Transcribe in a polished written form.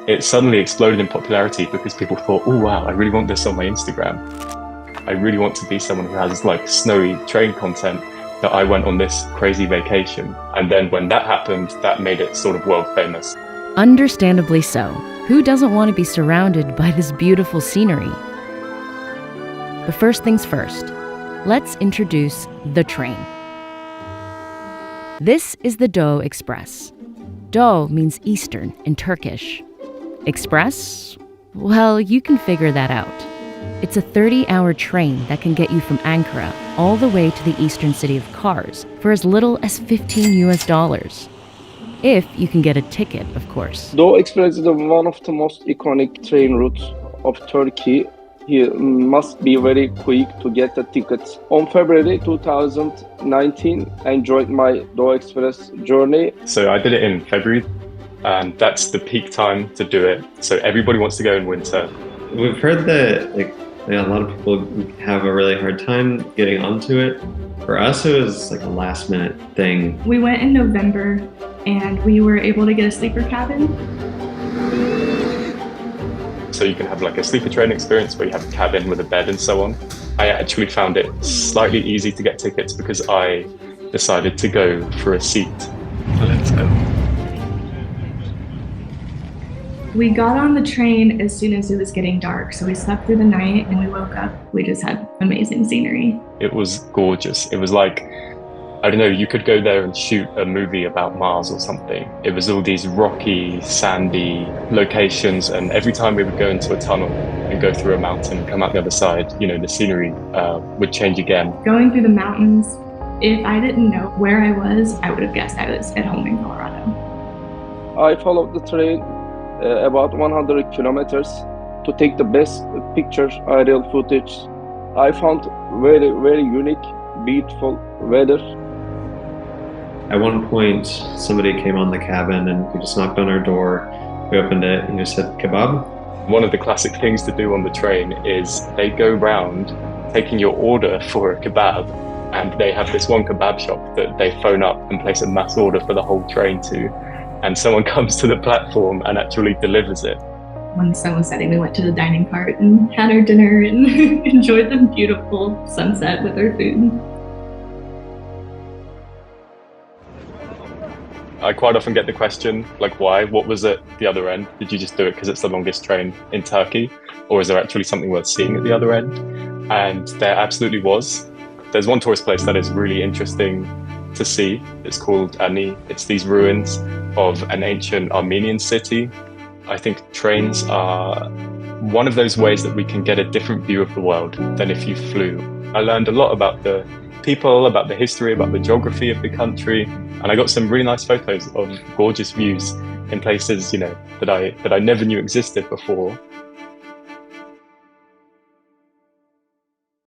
it suddenly exploded in popularity because people thought, oh wow, I really want this on my Instagram. I really want to be someone who has like snowy train content, that I went on this crazy vacation. And then when that happened, that made it sort of world famous. Understandably so. Who doesn't want to be surrounded by this beautiful scenery? But first things first, let's introduce the train. This is the Doğu Express. Doğu means Eastern in Turkish. Express? Well, you can figure that out. It's a 30-hour train that can get you from Ankara all the way to the eastern city of Kars for as little as $15. If you can get a ticket, of course. Doğu Express is one of the most iconic train routes of Turkey. You must be very quick to get the tickets. On February 2019, I enjoyed my Doğu Express journey. So I did it in February, and that's the peak time to do it. So everybody wants to go in winter. We've heard that a lot of people have a really hard time getting onto it. For us, it was like a last minute thing. We went in November and we were able to get a sleeper cabin. So you can have like a sleeper train experience where you have a cabin with a bed and so on. I actually found it slightly easy to get tickets because I decided to go for a seat. Let's go. We got on the train as soon as it was getting dark, so we slept through the night and we woke up. We just had amazing scenery. It was gorgeous. It was like, I don't know, you could go there and shoot a movie about Mars or something. It was all these rocky, sandy locations, and every time we would go into a tunnel and go through a mountain and come out the other side, you know, the scenery would change again. Going through the mountains, if I didn't know where I was, I would have guessed I was at home in Colorado. I followed the train about 100 kilometers to take the best pictures, aerial footage. I found very, very unique, beautiful weather. At one point, somebody came on the cabin and we just knocked on our door. We opened it and just said, kebab. One of the classic things to do on the train is they go round taking your order for a kebab, and they have this one kebab shop that they phone up and place a mass order for the whole train to. And someone comes to the platform and actually delivers it. When the sun was setting, we went to the dining cart and had our dinner and enjoyed the beautiful sunset with our food. I quite often get the question, like, why? What was at the other end? Did you just do it because it's the longest train in Turkey? Or is there actually something worth seeing at the other end? And there absolutely was. There's one tourist place that is really interesting to see. It's called Ani. It's these ruins of an ancient Armenian city. I think trains are one of those ways that we can get a different view of the world than if you flew. I learned a lot about the people, about the history, about the geography of the country, and I got some really nice photos of gorgeous views in places, you know, that I never knew existed before.